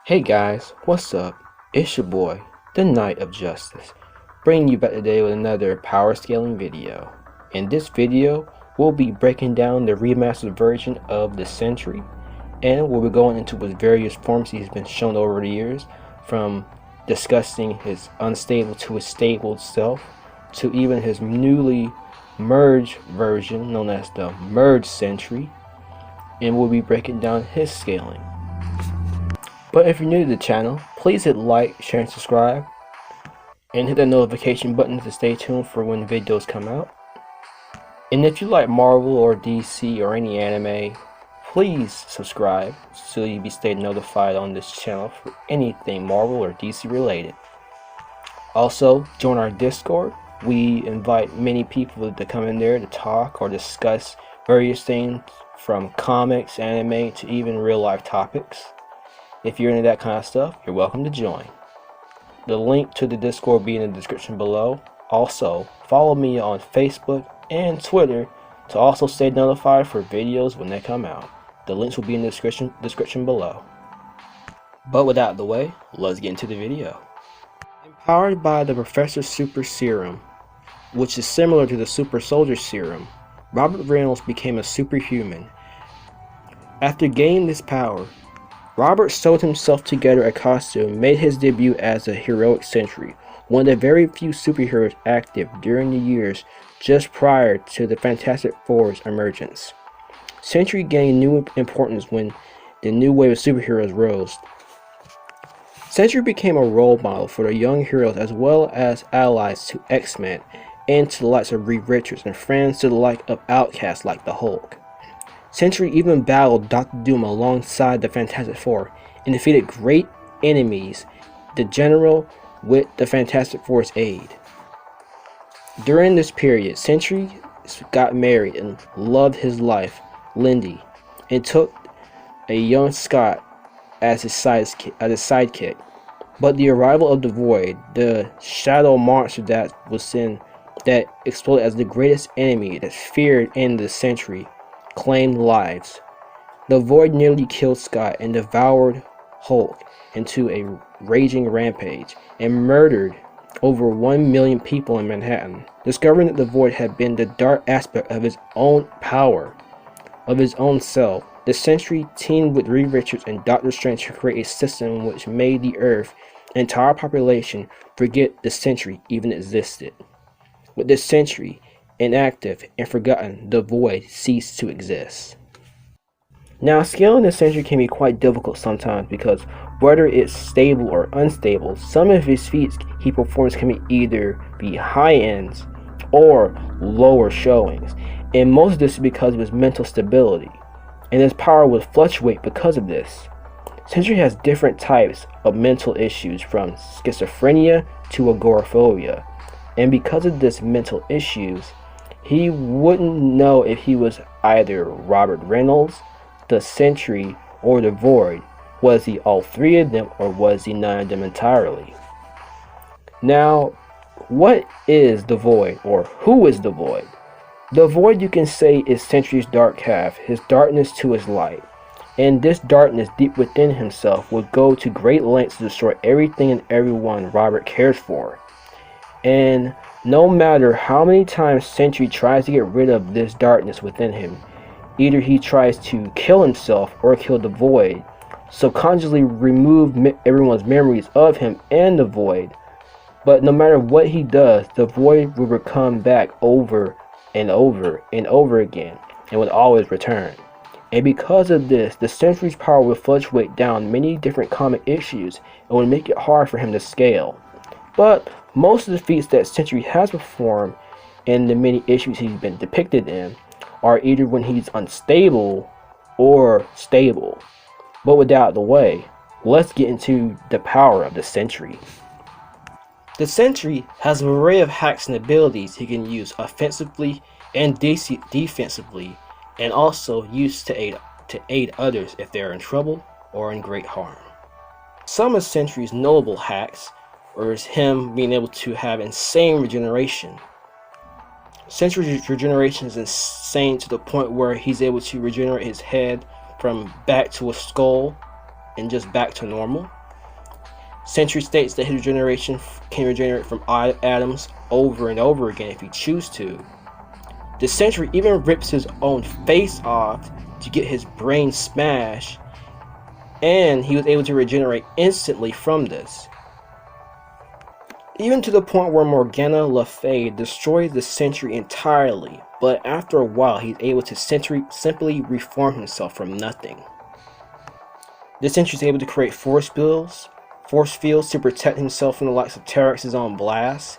Hey guys, what's up? It's your boy, the Knight of Justice, bringing you back today with another power scaling video. In this video, we'll be breaking down the remastered version of the Sentry, and we'll be going into his various forms he's been shown over the years, from discussing his unstable to his stable self, to even his newly merged version known as the Merged Sentry, and we'll be breaking down his scaling. But if you're new to the channel, please hit like, share, and subscribe, and hit the notification button to stay tuned for when videos come out. And if you like Marvel or DC or any anime, please subscribe so you'll be stayed notified on this channel for anything Marvel or DC related. Also, join our Discord. We invite many people to come in there to talk or discuss various things from comics, anime, to even real life topics. If you're into that kind of stuff, you're welcome to join. The link to the Discord will be in the description below. Also, follow me on Facebook and Twitter to also stay notified for videos when they come out. The links will be in the description below. But without the way, let's get into the video. Empowered by the Professor Super Serum, which is similar to the Super Soldier Serum, Robert Reynolds became a superhuman. After gaining this power, Robert sewed himself together a costume and made his debut as a heroic Sentry, one of the very few superheroes active during the years just prior to the Fantastic Four's emergence. Sentry gained new importance when the new wave of superheroes rose. Sentry became a role model for the young heroes as well as allies to X-Men and to the likes of Reed Richards and friends to the like of outcasts like the Hulk. Sentry even battled Dr. Doom alongside the Fantastic Four and defeated great enemies, the General, with the Fantastic Four's aid. During this period, Sentry got married and loved his wife, Lindy, and took a young Scott as his sidekick. But the arrival of the Void, the shadow monster that exploded as the greatest enemy that's feared in the Sentry, claimed lives. The Void nearly killed Scott and devoured Hulk into a raging rampage and murdered over 1 million people in Manhattan. Discovering that the Void had been the dark aspect of his own power, of his own self, the Sentry teamed with Reed Richards and Doctor Strange to create a system which made the Earth entire population forget the Sentry even existed. With the Sentry inactive and forgotten, the Void ceased to exist. Now, scaling the Sentry can be quite difficult sometimes because whether it's stable or unstable, some of his feats he performs can either be high ends or lower showings, and most of this is because of his mental stability, and his power will fluctuate because of this. Sentry has different types of mental issues, from schizophrenia to agoraphobia, and because of this mental issues, he wouldn't know if he was either Robert Reynolds, the Sentry, or the Void. Was he all three of them, or was he none of them entirely? Now, what is the Void, or who is the Void? The Void, you can say, is Sentry's dark half, his darkness to his light. And this darkness deep within himself would go to great lengths to destroy everything and everyone Robert cares for. And no matter how many times Sentry tries to get rid of this darkness within him, either he tries to kill himself or kill the Void, subconsciously remove everyone's memories of him and the Void. But no matter what he does, the Void will come back over and over and over again and would always return. And because of this, the Sentry's power will fluctuate down many different comic issues and would make it hard for him to scale. But most of the feats that Sentry has performed in the many issues he's been depicted in are either when he's unstable or stable. But without the way, let's get into the power of the Sentry. The Sentry has an array of hacks and abilities he can use offensively and defensively, and also use to aid others if they are in trouble or in great harm. Some of Sentry's notable hacks is him being able to have insane regeneration. Sentry's regeneration is insane to the point where he's able to regenerate his head from back to a skull and just back to normal. Sentry states that his regeneration can regenerate from atoms over and over again if he chooses to. The Sentry even rips his own face off to get his brain smashed, and he was able to regenerate instantly from this. Even to the point where Morgana Le Fay destroys the Sentry entirely, but after a while he's able to simply reform himself from nothing. The Sentry is able to create force fields to protect himself from the likes of Terex's own blast.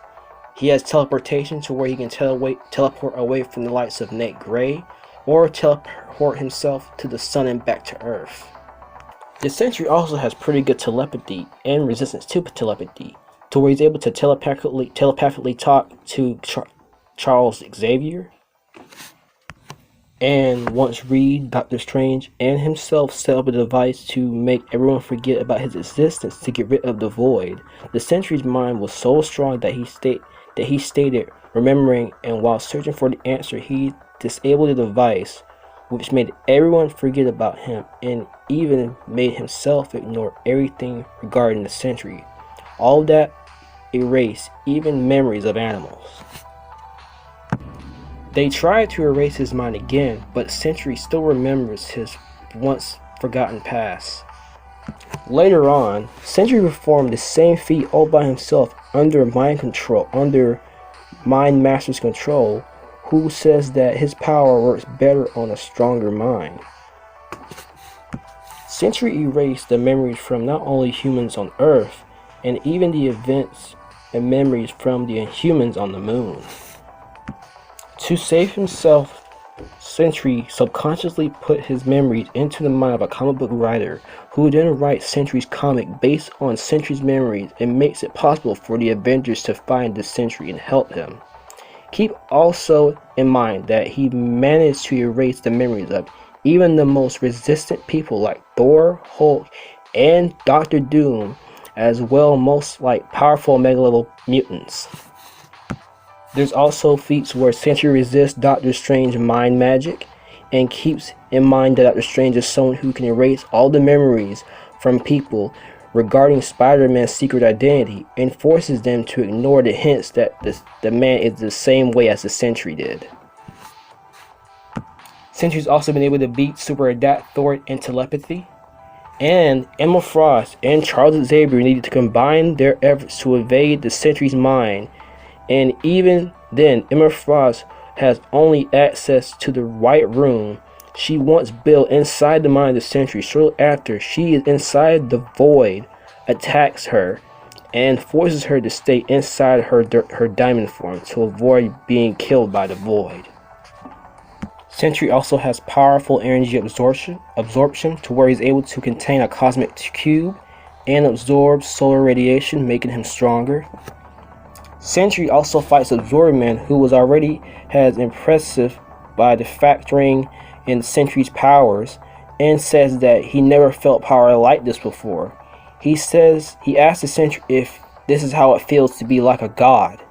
He has teleportation to where he can teleport away from the likes of Nate Gray, or teleport himself to the sun and back to Earth. The Sentry also has pretty good telepathy and resistance to telepathy, to where he's able to telepathically talk to Charles Xavier. And once Reed, Doctor Strange, and himself set up a device to make everyone forget about his existence to get rid of the Void, the Sentry's mind was so strong that he stated remembering, and while searching for the answer, he disabled the device, which made everyone forget about him and even made himself ignore everything regarding the Sentry. All that erased even memories of animals. They tried to erase his mind again, but Sentry still remembers his once forgotten past. Later on, Sentry performed the same feat all by himself under Mind Master's control, who says that his power works better on a stronger mind. Sentry erased the memories from not only humans on Earth, and even the events and memories from the Inhumans on the moon. To save himself, Sentry subconsciously put his memories into the mind of a comic book writer, who then writes Sentry's comic based on Sentry's memories and makes it possible for the Avengers to find the Sentry and help him. Keep also in mind that he managed to erase the memories of even the most resistant people like Thor, Hulk, and Doctor Doom, as well most like powerful mega-level mutants. There's also feats where Sentry resists Doctor Strange's mind magic and keeps in mind that Doctor Strange is someone who can erase all the memories from people regarding Spider-Man's secret identity and forces them to ignore the hints that the man is the same way as the Sentry did. Sentry's also been able to beat Super Adapt Thor in telepathy, and Emma Frost and Charles Xavier needed to combine their efforts to evade the Sentry's mind. And even then, Emma Frost has only access to the White Room she once built inside the mind of the Sentry. Shortly after, she is inside the Void, attacks her, and forces her to stay inside her diamond form to avoid being killed by the Void. Sentry also has powerful energy absorption to where he's able to contain a cosmic cube and absorb solar radiation, making him stronger. Sentry also fights Absorbman, who was already as impressive by the factoring in Sentry's powers, and says that he never felt power like this before. He asks the Sentry if this is how it feels to be like a god.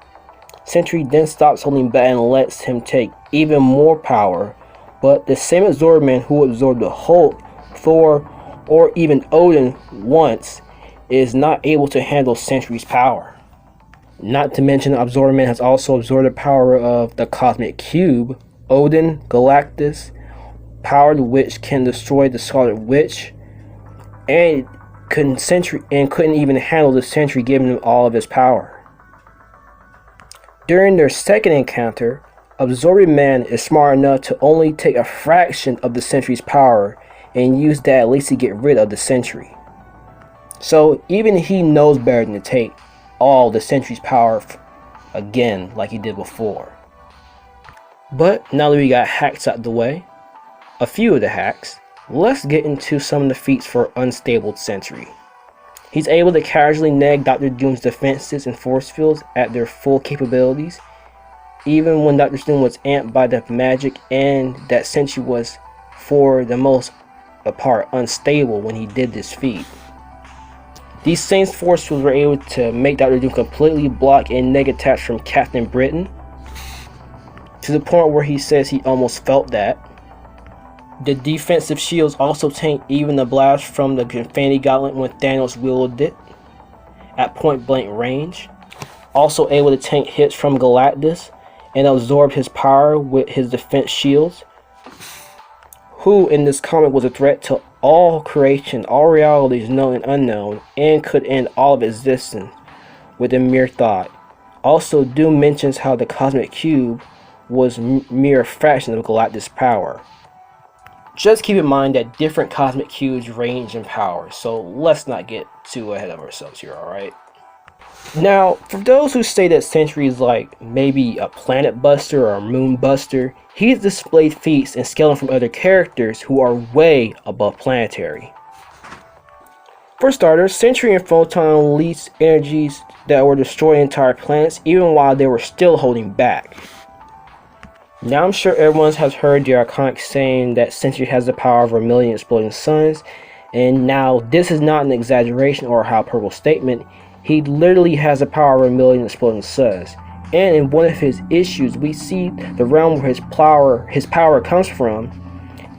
Sentry then stops holding back and lets him take even more power, but the same Absorbman who absorbed the Hulk, Thor, or even Odin once is not able to handle Sentry's power. Not to mention, Absorbman has also absorbed the power of the Cosmic Cube, Odin, Galactus, powered which can destroy the Scarlet Witch, and couldn't even handle the Sentry giving him all of his power. During their second encounter, Absorbman is smart enough to only take a fraction of the Sentry's power and use that at least to get rid of the Sentry. So even he knows better than to take all the Sentry's power again like he did before. But now that we got hacks out the way, a few of the hacks, let's get into some of the feats for unstable Sentry. He's able to casually neg Doctor Doom's defenses and force fields at their full capabilities, even when Doctor Doom was amped by the magic, and that Sentry was for the most part unstable when he did this feat. These same force fields were able to make Doctor Doom completely block and neg attacks from Captain Britain, to the point where he says he almost felt that. The defensive shields also tank even the blast from the Infinity Gauntlet when Thanos wielded it. at point blank range, also able to tank hits from Galactus and absorb his power with his defense shields, who in this comic was a threat to all creation, all realities known and unknown, and could end all of existence with a mere thought. Also, Doom mentions how the Cosmic Cube was mere fraction of Galactus' power. Just keep in mind that different Cosmic Cubes range in power, so let's not get too ahead of ourselves here, alright? Now, for those who say that Sentry is like maybe a planet buster or a moon buster, he's displayed feats and scaling from other characters who are way above planetary. For starters, Sentry and Photon released energies that were destroying entire planets even while they were still holding back. Now I'm sure everyone has heard the iconic saying that Sentry has the power of a million exploding suns, and now this is not an exaggeration or a hyperbole statement. He literally has the power of a million exploding suns, and in one of his issues we see the realm where his power comes from,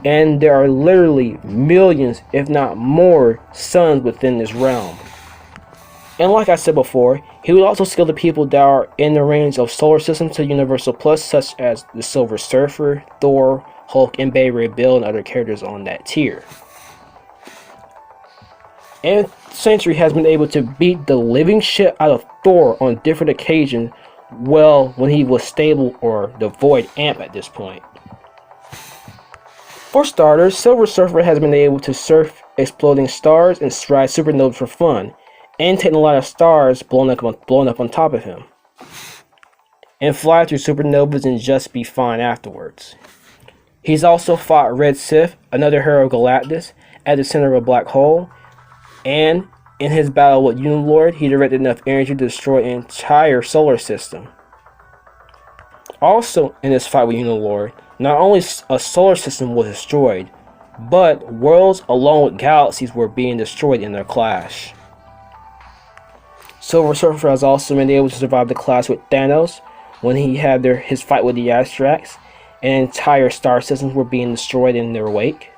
and there are literally millions, if not more, suns within this realm. And like I said before, he would also scale the people that are in the range of solar system to Universal Plus, such as the Silver Surfer, Thor, Hulk, and Bay Ray Bill, and other characters on that tier. And Sentry has been able to beat the living shit out of Thor on different occasions, well, when he was stable or the Void Amp at this point. For starters, Silver Surfer has been able to surf exploding stars and stride supernovas for fun, and taking a lot of stars blown up on top of him, and fly through supernovas and just be fine afterwards. He's also fought Red Sith, another hero of Galactus, at the center of a black hole, and in his battle with Unilord, he directed enough energy to destroy an entire solar system. Also in this fight with Unilord, not only a solar system was destroyed, but worlds along with galaxies were being destroyed in their clash. Silver Surfer has also been able to survive the clash with Thanos when he had his fight with the Astrax, and entire star systems were being destroyed in their wake.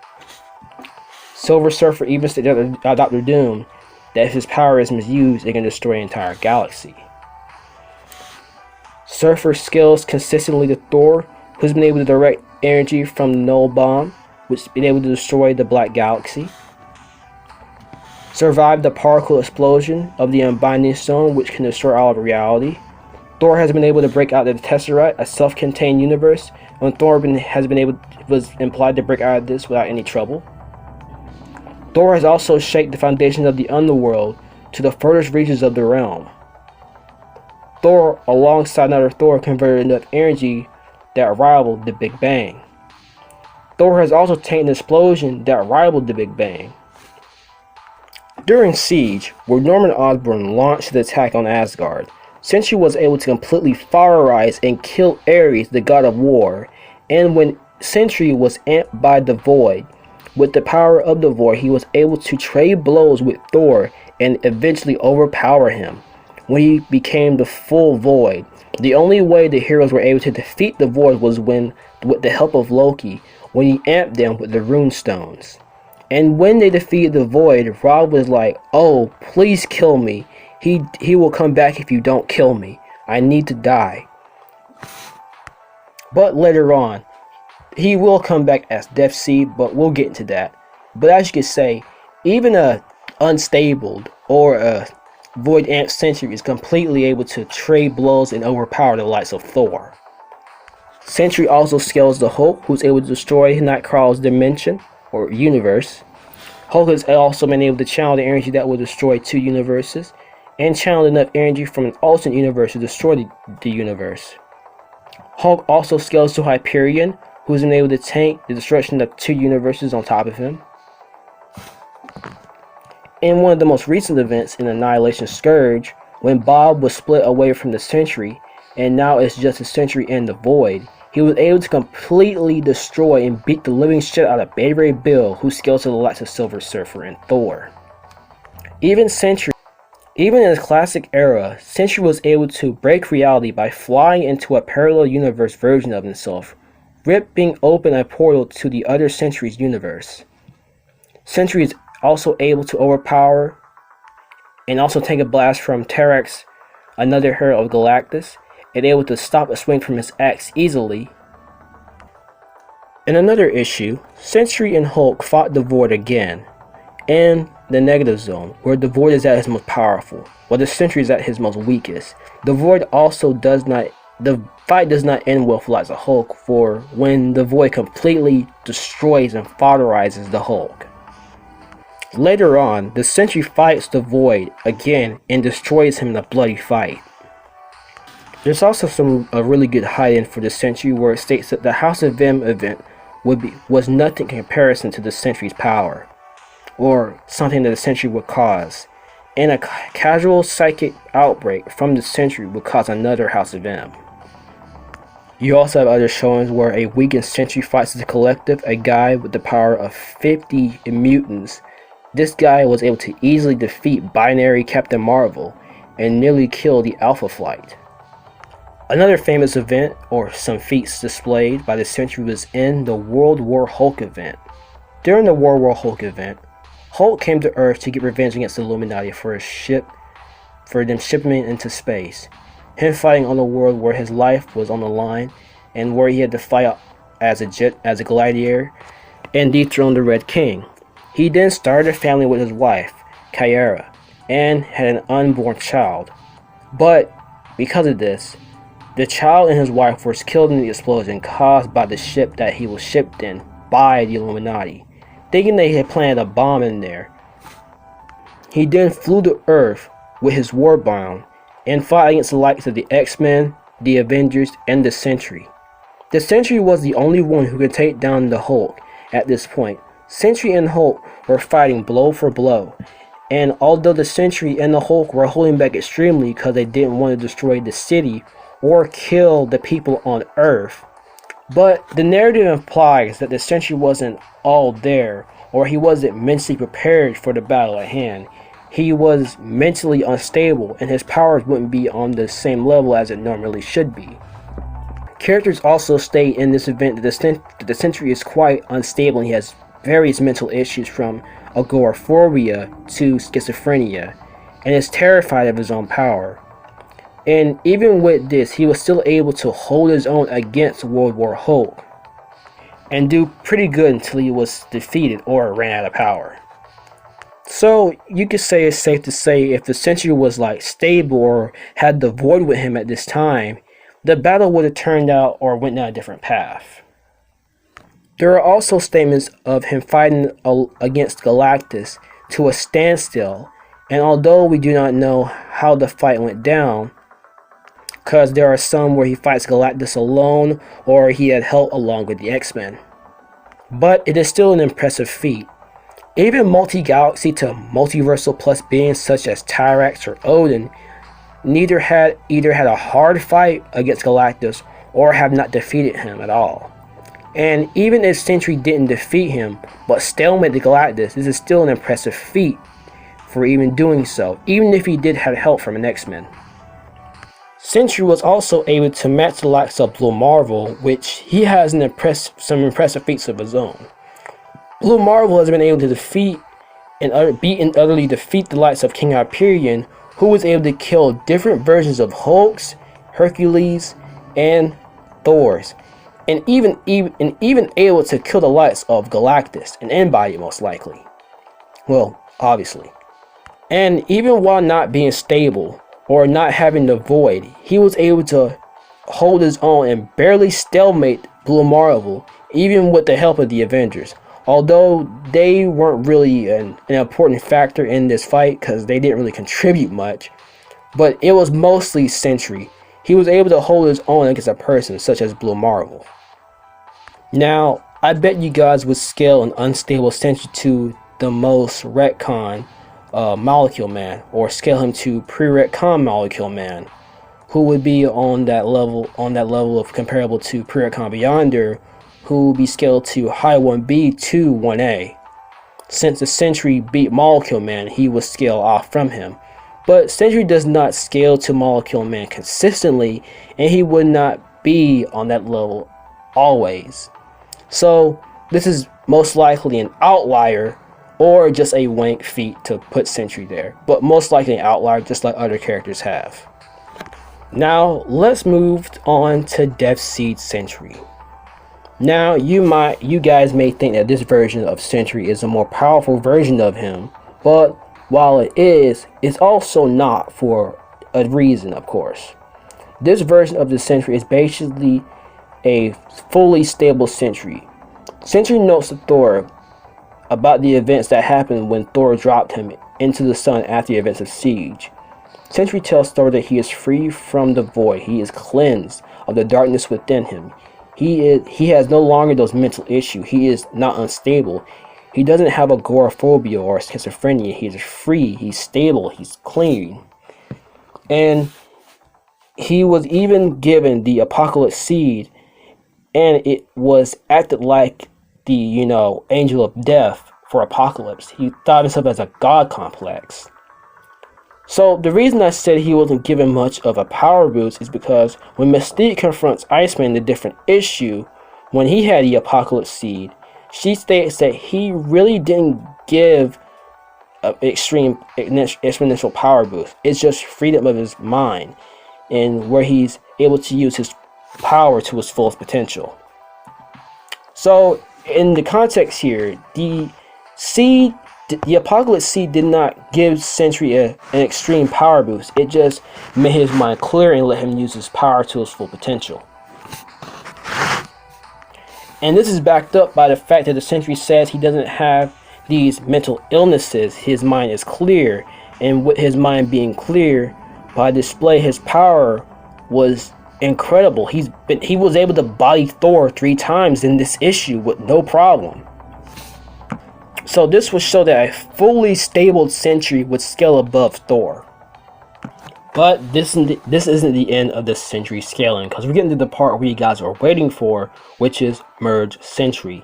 Silver Surfer even stated to Dr. Doom that if his power is misused, it can destroy an entire galaxy. Surfer scales consistently to Thor, who's been able to direct energy from the Null Bomb, which has been able to destroy the Black Galaxy. Survived the particle explosion of the Unbinding Stone, which can destroy all of reality. Thor has been able to break out of the Tesseract, a self-contained universe, and Thor was implied to break out of this without any trouble. Thor has also shaped the foundations of the underworld to the furthest reaches of the realm. Thor, alongside another Thor, converted enough energy that rivaled the Big Bang. Thor has also taken an explosion that rivaled the Big Bang. During Siege, where Norman Osborn launched the attack on Asgard, Sentry was able to completely firerize and kill Ares, the god of war, and when Sentry was amped by the Void, with the power of the Void, he was able to trade blows with Thor and eventually overpower him. When he became the full Void, the only way the heroes were able to defeat the Void was with the help of Loki, when he amped them with the Rune Stones. And when they defeated the Void, Rob was like, "Oh, please kill me. He will come back if you don't kill me. I need to die." But later on, he will come back as Death Seed, but we'll get into that. But as you can say, even a unstable or a Void Amp Sentry is completely able to trade blows and overpower the likes of Thor. Sentry also scales the Hulk, who's able to destroy Nightcrawler's dimension or universe. Hulk has also been able to channel the energy that will destroy two universes, and channel enough energy from an alternate universe to destroy the universe. Hulk also scales to Hyperion, who has been able to tank the destruction of two universes on top of him. In one of the most recent events in Annihilation Scourge, when Bob was split away from the Sentry, and now it's just the Sentry and the Void, he was able to completely destroy and beat the living shit out of Bay Ray Bill, who scales to the likes of Silver Surfer and Thor. Even in his classic era, Sentry was able to break reality by flying into a parallel universe version of himself, ripping open a portal to the other Sentry's universe. Sentry is also able to overpower and also take a blast from Terex, another hero of Galactus, and able to stop a swing from his axe easily. In another issue, Sentry and Hulk fought the Void again, in the negative zone, where the Void is at his most powerful, while the Sentry is at his most weakest. The fight does not end well for lots of Hulk, for when the Void completely destroys and fodderizes the Hulk. Later on, the Sentry fights the Void again and destroys him in a bloody fight. There's also a really good hide-in for the Sentry where it states that the House of M event was nothing in comparison to the Sentry's power, or something that the Sentry would cause, and a casual psychic outbreak from the Sentry would cause another House of M. You also have other showings where a weakened Sentry fights the Collective, a guy with the power of 50 mutants. This guy was able to easily defeat binary Captain Marvel and nearly kill the Alpha Flight. Another famous event, or some feats displayed by the Sentry, was in the World War Hulk event. During the World War Hulk event, Hulk came to Earth to get revenge against the Illuminati for them shipping him into space. Him fighting on a world where his life was on the line and where he had to fight as a gladiator and dethrone the Red King. He then started a family with his wife, Kyra, and had an unborn child. But because of this, the child and his wife were killed in the explosion caused by the ship that he was shipped in by the Illuminati, thinking they had planted a bomb in there. He then flew to Earth with his Warbound and fought against the likes of the X-Men, the Avengers, and the Sentry. The Sentry was the only one who could take down the Hulk at this point. Sentry and Hulk were fighting blow for blow, and although the Sentry and the Hulk were holding back extremely because they didn't want to destroy the city or kill the people on Earth, but the narrative implies that the Sentry wasn't all there, or he wasn't mentally prepared for the battle at hand. He was mentally unstable, and his powers wouldn't be on the same level as it normally should be. Characters also state in this event that the Sentry is quite unstable and he has various mental issues from agoraphobia to schizophrenia, and is terrified of his own power. And even with this, he was still able to hold his own against World War Hulk and do pretty good until he was defeated or ran out of power. So you could say it's safe to say if the Sentry was like stable or had the Void with him at this time, the battle would have turned out or went down a different path. There are also statements of him fighting against Galactus to a standstill, and although we do not know how the fight went down, because there are some where he fights Galactus alone or he had help along with the X-Men, but it is still an impressive feat. Even multi-galaxy to multiversal plus beings such as Tyrax or Odin either had a hard fight against Galactus or have not defeated him at all. And even if Sentry didn't defeat him but stalemated Galactus, this is still an impressive feat for even doing so, even if he did have help from an X-Men. Sentry was also able to match the likes of Blue Marvel, which he has some impressive feats of his own. Blue Marvel has been able to defeat and utterly defeat the likes of King Hyperion, who was able to kill different versions of Hulks, Hercules, and Thors, and even able to kill the likes of Galactus, an Embody most likely. Well, obviously. And even while not being stable or not having the Void, he was able to hold his own and barely stalemate Blue Marvel, even with the help of the Avengers. Although they weren't really an important factor in this fight because they didn't really contribute much, but it was mostly Sentry. He was able to hold his own against a person such as Blue Marvel. Now, I bet you guys would scale an unstable Sentry to the most retcon Molecule Man, or scale him to pre-retcon Molecule Man, who would be on that level of comparable to pre-retcon Beyonder, who would be scaled to high 1B to 1A. Since the Sentry beat Molecule Man, he was scaled off from him. But Sentry does not scale to Molecule Man consistently, and he would not be on that level always. So this is most likely an outlier or just a wank feat to put Sentry there, but most likely an outlier just like other characters have. Now let's move on to Death Seed Sentry. Now you guys may think that this version of Sentry is a more powerful version of him, but while it is, it's also not for a reason, of course. This version of the Sentry is basically a fully stable Sentry. Sentry notes to Thor about the events that happened when Thor dropped him into the sun after the events of Siege. Sentry tells Thor that he is free from the void. He is cleansed of the darkness within him. He has no longer those mental issues. He is not unstable. He doesn't have agoraphobia or schizophrenia. He is free. He's stable. He's clean. And he was even given the Apocalypse Seed, and it was acted like the, angel of death for Apocalypse. He thought of himself as a god complex. So the reason I said he wasn't given much of a power boost is because when Mystique confronts Iceman in the different issue, when he had the Apocalypse Seed, she states that he really didn't give an extreme exponential power boost. It's just freedom of his mind, and where he's able to use his power to its fullest potential. So in the context here, the Apocalypse Seed did not give Sentry an extreme power boost. It just made his mind clear and let him use his power to its full potential. And this is backed up by the fact that the Sentry says he doesn't have these mental illnesses. His mind is clear, and with his mind being clear, by display his power was incredible. He was able to body Thor 3 times in this issue with no problem. So this would show that a fully stable Sentry would scale above Thor. But this isn't the end of the Sentry scaling, because we're getting to the part where you guys are waiting for, which is Merge Sentry.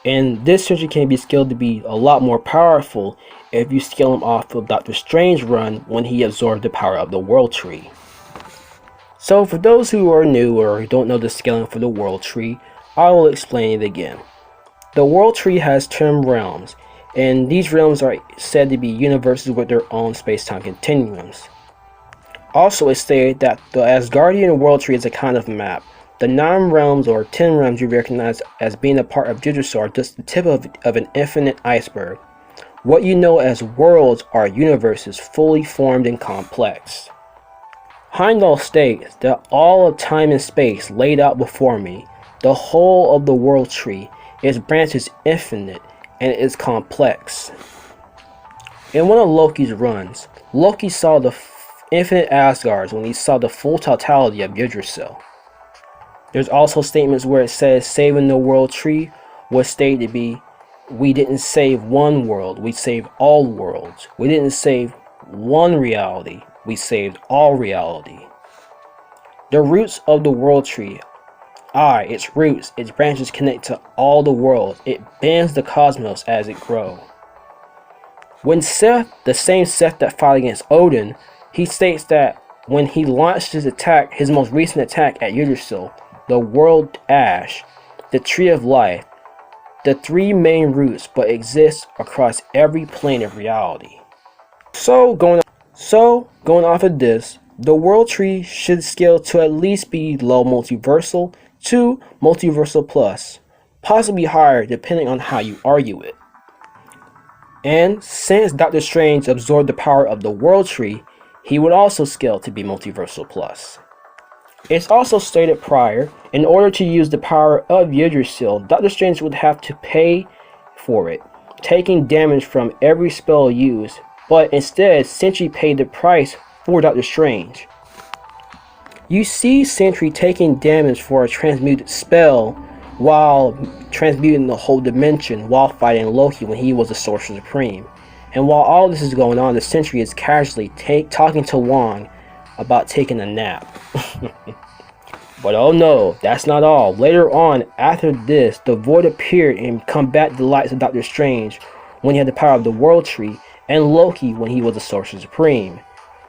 And this Sentry can be scaled to be a lot more powerful if you scale him off of Doctor Strange run when he absorbed the power of the World Tree. So for those who are new or don't know the scaling for the World Tree, I will explain it again. The World Tree has 10 realms, and these realms are said to be universes with their own space-time continuums. Also, it's stated that the Asgardian World Tree is a kind of map. The 9 realms or 10 realms you recognize as being a part of Yggdrasil are just the tip of an infinite iceberg. What you know as worlds are universes fully formed and complex. Heimdall states that all of time and space laid out before me, the whole of the World Tree, its branches infinite and it is complex. In one of Loki's runs, Loki saw the infinite Asgards when he saw the full totality of Yggdrasil. There's also statements where it says saving the World Tree was stated to be, we didn't save one world, we saved all worlds. We didn't save one reality, we saved all reality. The roots of the World Tree are its roots, its branches connect to all the worlds. It bends the cosmos as it grows. When Seth, the same Seth that fought against Odin, he states that when he launched his attack, his most recent attack at Yggdrasil, the World Ash, the Tree of Life, the 3 main roots but exist across every plane of reality. So going off of this, the World Tree should scale to at least be low multiversal to multiversal plus, possibly higher depending on how you argue it. And since Doctor Strange absorbed the power of the World Tree, he would also scale to be multiversal plus. It's also stated prior, in order to use the power of Yggdrasil, Doctor Strange would have to pay for it, taking damage from every spell used, but instead Sentry paid the price for Doctor Strange. You see Sentry taking damage for a transmuted spell while transmuting the whole dimension while fighting Loki when he was the Sorcerer Supreme. And while all this is going on, the Sentry is casually talking to Wong about taking a nap. But oh no, that's not all. Later on, after this, the Void appeared and combated the likes of Doctor Strange when he had the power of the World Tree, and Loki when he was the Sorcerer Supreme.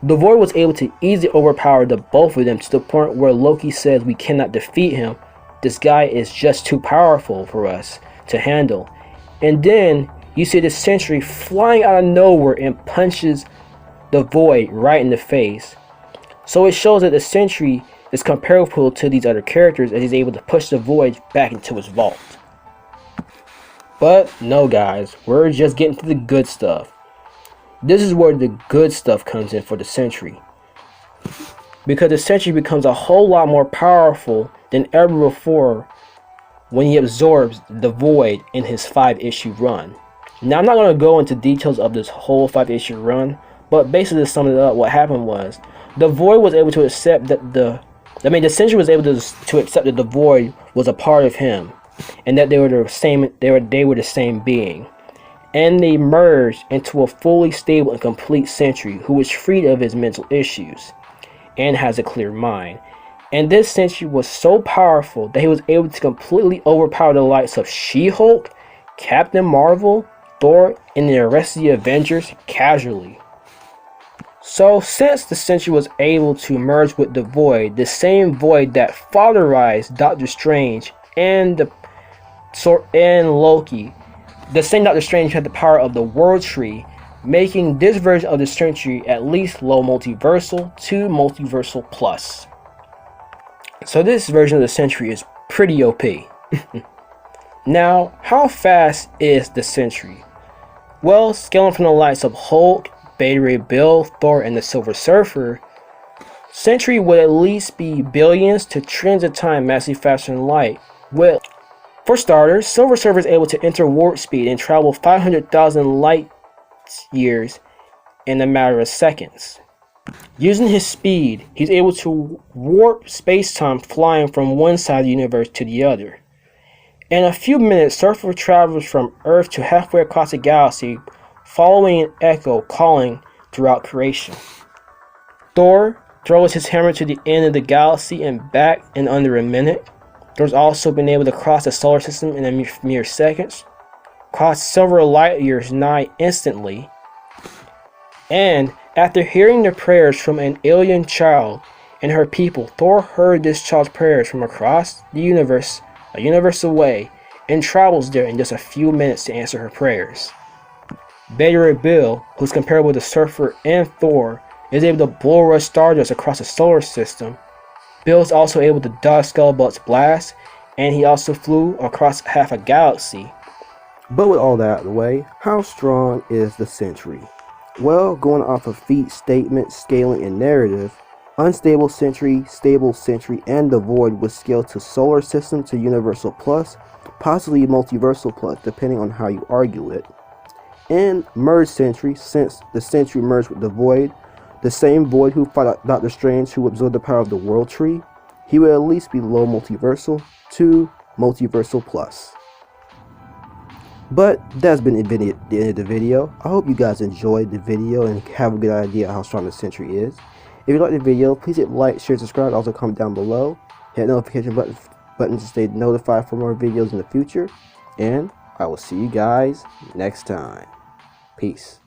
The Void was able to easily overpower the both of them to the point where Loki says we cannot defeat him. This guy is just too powerful for us to handle. And then you see the Sentry flying out of nowhere and punches the Void right in the face. So it shows that the Sentry is comparable to these other characters, as he's able to push the Void back into his vault. But no guys, we're just getting to the good stuff. This is where the good stuff comes in for the Sentry, because the Sentry becomes a whole lot more powerful than ever before when he absorbs the Void in his 5-issue run. Now I'm not going to go into details of this whole 5-issue run, but basically to sum it up, what happened was the Void was able to accept that the Sentry was able to accept that the Void was a part of him, and that they were the same being, and they merged into a fully stable and complete Sentry who was freed of his mental issues and has a clear mind. And this Sentry was so powerful that he was able to completely overpower the likes of She-Hulk, Captain Marvel, Thor, and the rest of the Avengers casually. So since the Sentry was able to merge with the Void, the same Void that fatherized Doctor Strange and Loki, the same Doctor Strange had the power of the World Tree, making this version of the Sentry at least low multiversal to multiversal plus. So this version of the Sentry is pretty OP. Now, how fast is the Sentry? Well, scaling from the likes of Hulk, Beta Ray Bill, Thor, and the Silver Surfer, Sentry would at least be billions to trillions of times massively faster than light. Well, for starters, Silver Surfer is able to enter warp speed and travel 500,000 light years in a matter of seconds. Using his speed, he's able to warp space-time, flying from one side of the universe to the other. In a few minutes, Surfer travels from Earth to halfway across the galaxy, following an echo calling throughout creation. Thor throws his hammer to the end of the galaxy and back in under a minute. Thor's also been able to cross the solar system in a mere seconds, cross several light years nigh instantly, and after hearing the prayers from an alien child and her people, Thor heard this child's prayers from across the universe, a universe away, and travels there in just a few minutes to answer her prayers. Beta Ray Bill, who's comparable to Surfer and Thor, is able to blow red stardust across the solar system. Bill is also able to dodge Skullbutt's blast, and he also flew across half a galaxy. But with all that out of the way, how strong is the Sentry? Well, going off of feat, statement, scaling, and narrative, Unstable Sentry, Stable Sentry, and the Void would scale to Solar System to Universal Plus, possibly Multiversal Plus, depending on how you argue it. And Merge Sentry, since the Sentry merged with the Void, the same Void who fought Doctor Strange who absorbed the power of the World Tree, he would at least be low multiversal to multiversal plus. But that's been the end of the video. I hope you guys enjoyed the video and have a good idea how strong the Sentry is. If you liked the video, please hit like, share, subscribe, also comment down below. Hit the notification button to stay notified for more videos in the future. And I will see you guys next time. Peace.